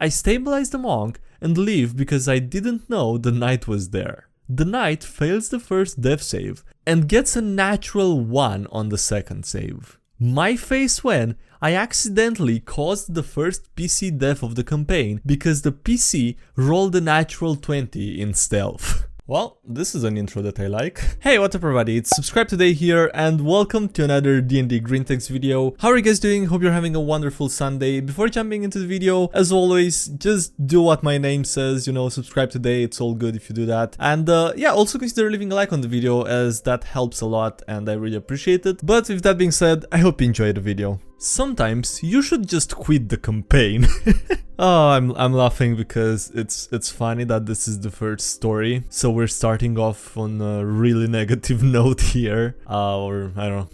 I stabilize the monk and leave because I didn't know the knight was there. The knight fails the first death save and gets a natural 1 on the second save. My face when I accidentally caused the first PC death of the campaign because the PC rolled a natural 20 in stealth. Well, this is an intro that I like. Hey, what's up everybody, it's Subscribe Today here and welcome to another DnDGreentext video. How are you guys doing? Hope you're having a wonderful Sunday. Before jumping into the video, as always, just do what my name says, you know, subscribe today, it's all good if you do that. And yeah, also consider leaving a like on the video as that helps a lot and I really appreciate it. But with that being said, I hope you enjoyed the video. Sometimes you should just quit the campaign. Oh, I'm laughing because it's funny that this is the first story. So we're starting off on a really negative note here. Or I don't know,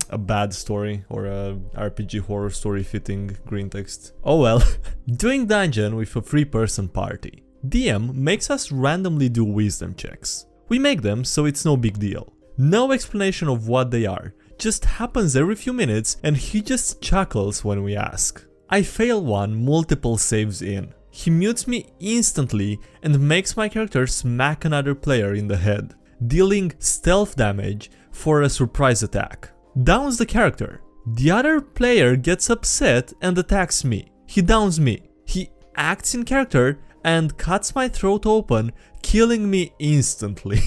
a bad story or a RPG horror story fitting green text. Oh well. Doing dungeon with a 3-person party. DM makes us randomly do wisdom checks. We make them so it's no big deal. No explanation of what they are. Just happens every few minutes and he just chuckles when we ask. I fail one multiple saves in. He mutes me instantly and makes my character smack another player in the head, dealing stealth damage for a surprise attack. Downs the character. The other player gets upset and attacks me. He downs me. He acts in character and cuts my throat open, killing me instantly.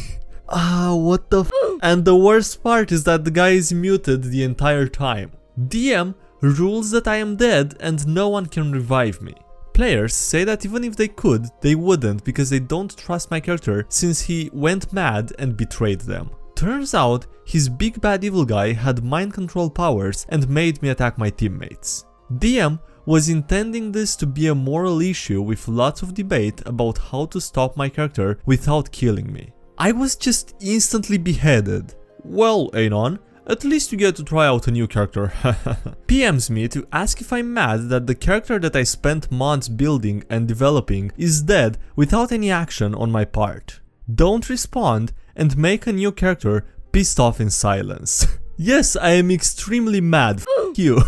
What the f? And the worst part is that the guy is muted the entire time. DM rules that I am dead and no one can revive me. Players say that even if they could, they wouldn't because they don't trust my character since he went mad and betrayed them. Turns out, his big bad evil guy had mind control powers and made me attack my teammates. DM was intending this to be a moral issue with lots of debate about how to stop my character without killing me. I was just instantly beheaded. Well, Anon, at least you get to try out a new character. PMs me to ask if I'm mad that the character that I spent months building and developing is dead without any action on my part. Don't respond and make a new character pissed off in silence. Yes, I am extremely mad. F you.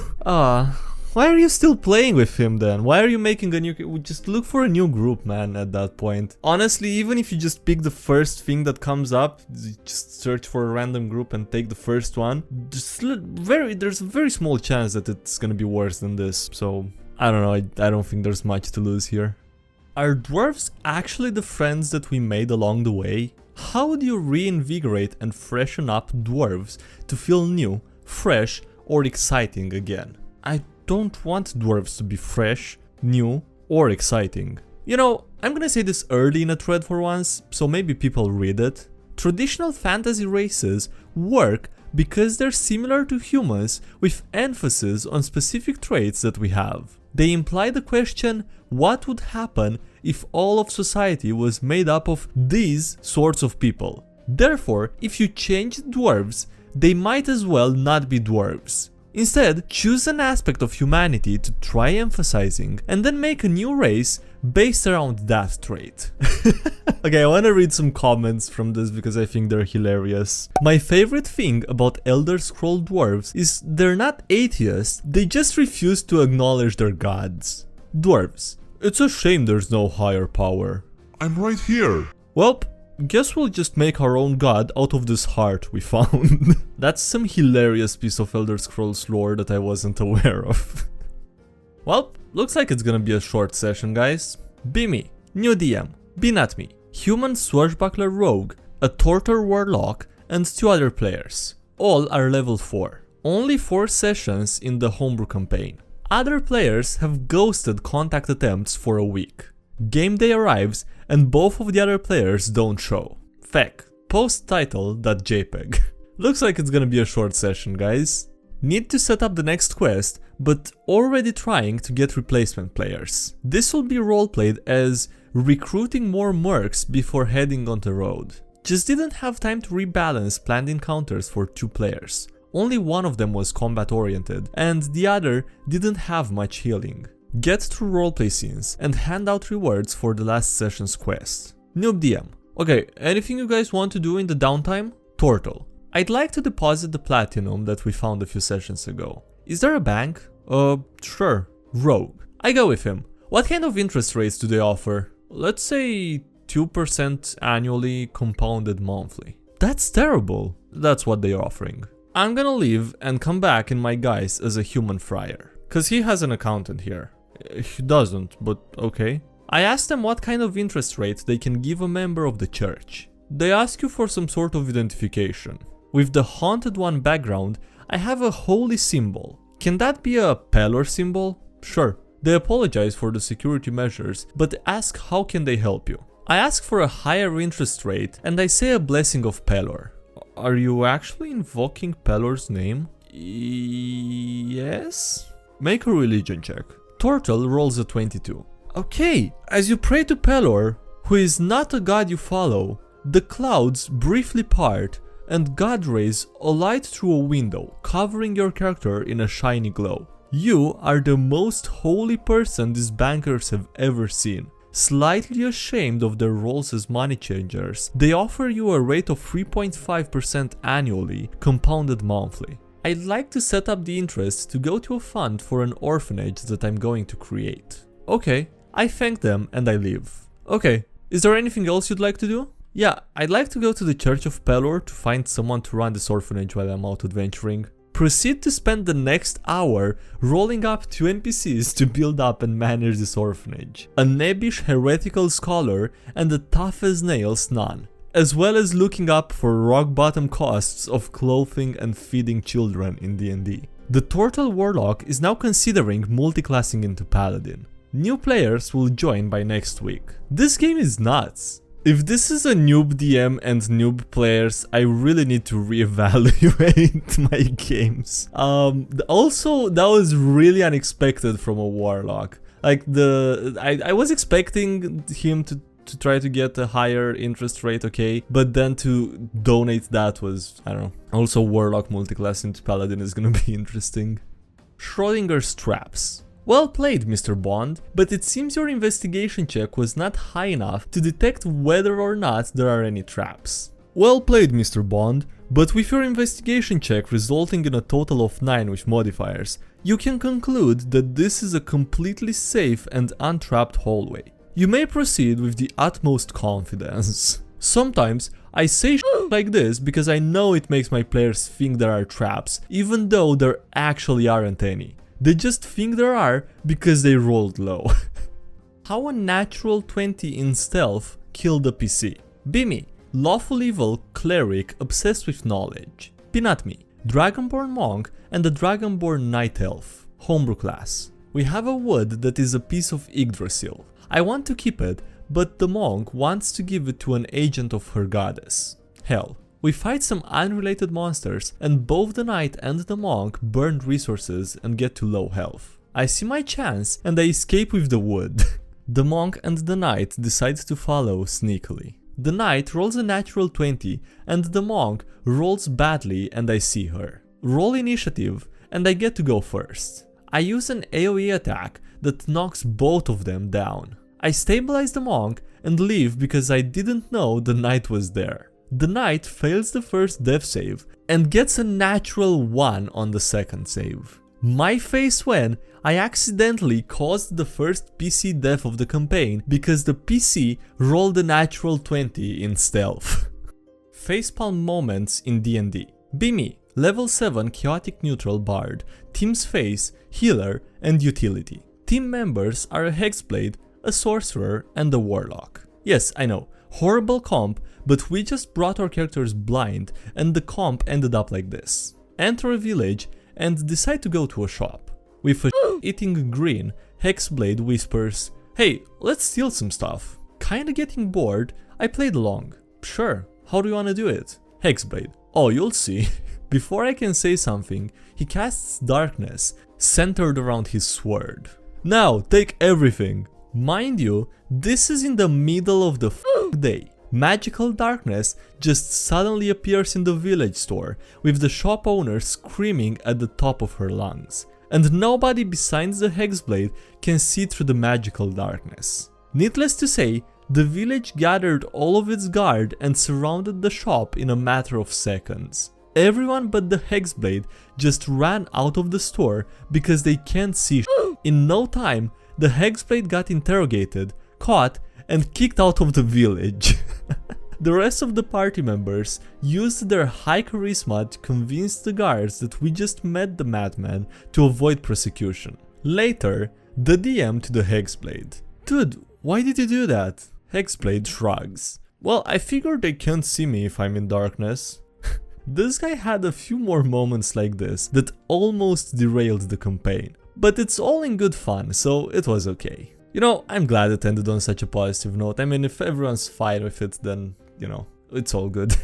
Why are you still playing with him then? Why are you making a new... Just look for a new group, man, at that point. Honestly, even if you just pick the first thing that comes up, just search for a random group and take the first one, there's a very small chance that it's gonna be worse than this. So, I don't know, I don't think there's much to lose here. Are dwarves actually the friends that we made along the way? How would you reinvigorate and freshen up dwarves to feel new, fresh, or exciting again? I don't want dwarves to be fresh, new, or exciting. You know, I'm gonna say this early in a thread for once, so maybe people read it. Traditional fantasy races work because they're similar to humans with emphasis on specific traits that we have. They imply the question, what would happen if all of society was made up of these sorts of people? Therefore, if you change dwarves, they might as well not be dwarves. Instead, choose an aspect of humanity to try emphasizing and then make a new race based around that trait. Okay, I want to read some comments from this because I think they're hilarious. My favorite thing about Elder Scroll dwarves is they're not atheists, they just refuse to acknowledge their gods. Dwarves. It's a shame there's no higher power. I'm right here. Welp. Guess we'll just make our own god out of this heart we found. That's some hilarious piece of Elder Scrolls lore that I wasn't aware of. Well, looks like it's gonna be a short session, guys. Be me, new DM, be not me, human swashbuckler rogue, a tortor warlock, and 2 other players. All are level 4. Only 4 sessions in the homebrew campaign. Other players have ghosted contact attempts for a week. Game day arrives and both of the other players don't show. Feck. Post title.jpg. Looks like it's gonna be a short session, guys. Need to set up the next quest, but already trying to get replacement players. This will be roleplayed as recruiting more mercs before heading on the road. Just didn't have time to rebalance planned encounters for 2 players. Only one of them was combat oriented and the other didn't have much healing. Get through roleplay scenes and hand out rewards for the last session's quest. Noob DM. Okay, anything you guys want to do in the downtime? Turtle. I'd like to deposit the platinum that we found a few sessions ago. Is there a bank? Sure. Rogue. I go with him. What kind of interest rates do they offer? Let's say 2% annually, compounded monthly. That's terrible. That's what they're offering. I'm gonna leave and come back in my guise as a human friar. Cause he has an accountant here. He doesn't, but okay. I asked them what kind of interest rate they can give a member of the church. They ask you for some sort of identification. With the Haunted One background, I have a holy symbol. Can that be a Pelor symbol? Sure. They apologize for the security measures, but ask how can they help you. I ask for a higher interest rate and I say a blessing of Pelor. Are you actually invoking Pelor's name? Yes? Make a religion check. Turtle rolls a 22. Okay, as you pray to Pelor, who is not a god you follow, the clouds briefly part and God rays alight through a window, covering your character in a shiny glow. You are the most holy person these bankers have ever seen. Slightly ashamed of their roles as money changers, they offer you a rate of 3.5% annually, compounded monthly. I'd like to set up the interest to go to a fund for an orphanage that I'm going to create. Okay, I thank them and I leave. Okay, is there anything else you'd like to do? Yeah, I'd like to go to the Church of Pelor to find someone to run this orphanage while I'm out adventuring. Proceed to spend the next hour rolling up 2 NPCs to build up and manage this orphanage. A nebbish heretical scholar and a tough as nails nun, as well as looking up for rock bottom costs of clothing and feeding children in D&D. The Turtle Warlock is now considering multiclassing into Paladin. New players will join by next week. This game is nuts. If this is a noob DM and noob players, I really need to reevaluate my games. Also, that was really unexpected from a Warlock. Like I was expecting him to try to get a higher interest rate, okay, but then to donate that was, I don't know. Also, Warlock multiclass into Paladin is gonna be interesting. Schrodinger's traps. Well played, Mr. Bond, but it seems your investigation check was not high enough to detect whether or not there are any traps. Well played, Mr. Bond, but with your investigation check resulting in a total of 9 with modifiers, you can conclude that this is a completely safe and untrapped hallway. You may proceed with the utmost confidence. Sometimes I say shit like this because I know it makes my players think there are traps, even though there actually aren't any. They just think there are because they rolled low. How a natural 20 in stealth killed a PC. Bimmy, lawful evil cleric obsessed with knowledge. Peanut Me, dragonborn monk and a dragonborn night elf. Homebrew class. We have a wood that is a piece of Yggdrasil. I want to keep it, but the monk wants to give it to an agent of her goddess. Hell. We fight some unrelated monsters and both the knight and the monk burn resources and get to low health. I see my chance and I escape with the wood. The monk and the knight decide to follow sneakily. The knight rolls a natural 20 and the monk rolls badly and I see her. Roll initiative and I get to go first. I use an AoE attack that knocks both of them down. I stabilize the monk and leave because I didn't know the knight was there. The knight fails the first death save and gets a natural 1 on the second save. My face when I accidentally caused the first PC death of the campaign because the PC rolled a natural 20 in stealth. Facepalm moments in D&D. Bimmy, level 7 chaotic neutral bard, team's face, healer and utility. Team members are a hexblade, a sorcerer and a warlock. Yes, I know, horrible comp, but we just brought our characters blind and the comp ended up like this. Enter a village and decide to go to a shop. With a eating green, Hexblade whispers, "Hey, let's steal some stuff." Kinda getting bored, I played along. Sure, how do you wanna do it? Hexblade, oh, you'll see. Before I can say something, he casts darkness, centered around his sword. Now, take everything. Mind you, this is in the middle of the day. Magical darkness just suddenly appears in the village store, with the shop owner screaming at the top of her lungs. And nobody besides the Hexblade can see through the magical darkness. Needless to say, the village gathered all of its guard and surrounded the shop in a matter of seconds. Everyone but the Hexblade just ran out of the store because they can't see shit. In no time, the Hexblade got interrogated, caught, and kicked out of the village. The rest of the party members used their high charisma to convince the guards that we just met the madman to avoid prosecution. Later, the DM to the Hexblade. Dude, why did you do that? Hexblade shrugs. Well, I figured they can't see me if I'm in darkness. This guy had a few more moments like this that almost derailed the campaign. But it's all in good fun, so it was okay. You know, I'm glad it ended on such a positive note. I mean, if everyone's fine with it, then, you know, it's all good.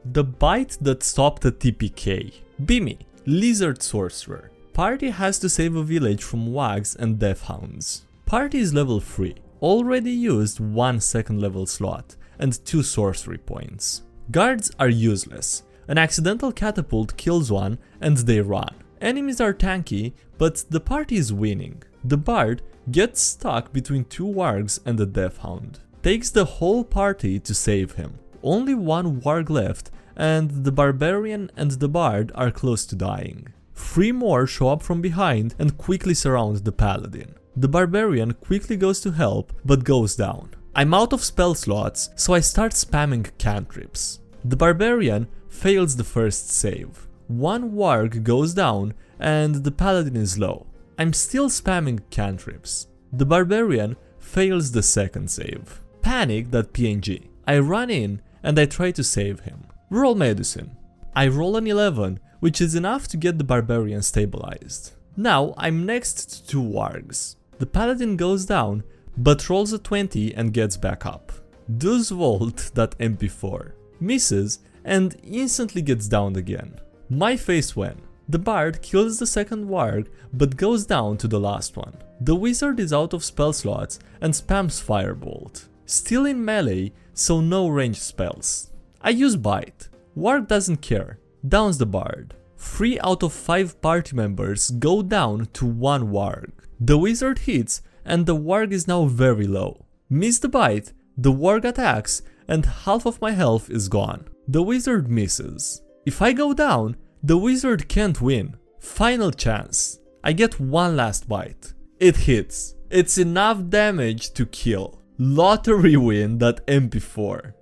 The bite that stopped a TPK. Bimi, Lizard Sorcerer. Party has to save a village from wags and deathhounds. Party is level 3. Already used 1 second level slot and 2 sorcery points. Guards are useless. An accidental catapult kills one and they run. Enemies are tanky, but the party is winning. The bard gets stuck between 2 wargs and a deathhound. Takes the whole party to save him. Only 1 warg left and the barbarian and the bard are close to dying. 3 more show up from behind and quickly surround the paladin. The barbarian quickly goes to help but goes down. I'm out of spell slots, so I start spamming cantrips. The barbarian fails the first save. 1 warg goes down and the paladin is low. I'm still spamming cantrips. The barbarian fails the second save. Panic.png. I run in and I try to save him. Roll medicine. I roll an 11, which is enough to get the barbarian stabilized. Now I'm next to 2 wargs. The paladin goes down, but rolls a 20 and gets back up. Does Volt.mp4. Misses and instantly gets down again. My face when the bard kills the second warg but goes down to the last one. The wizard is out of spell slots and spams firebolt. Still in melee, so no ranged spells. I use bite. Warg doesn't care. Downs the bard. 3 out of 5 party members go down to 1 warg. The wizard hits and the warg is now very low. Miss the bite, the warg attacks and half of my health is gone. The wizard misses. If I go down, the wizard can't win. Final chance. I get 1 last bite. It hits. It's enough damage to kill. Lottery win.mp4.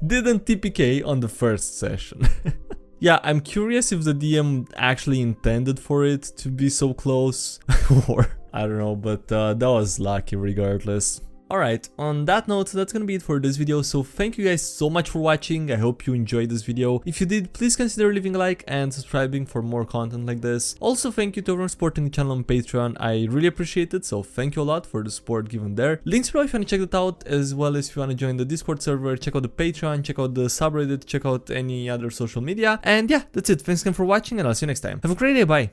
Didn't TPK on the first session. Yeah, I'm curious if the DM actually intended for it to be so close, or I don't know, but that was lucky regardless. Alright, on that note, that's gonna be it for this video, so thank you guys so much for watching. I hope you enjoyed this video. If you did, please consider leaving a like and subscribing for more content like this. Also, thank you to everyone supporting the channel on Patreon. I really appreciate it, so thank you a lot for the support given there. Links below if you wanna check that out, as well as if you wanna join the Discord server, check out the Patreon, check out the subreddit, check out any other social media. And yeah, that's it. Thanks again for watching and I'll see you next time. Have a great day, bye!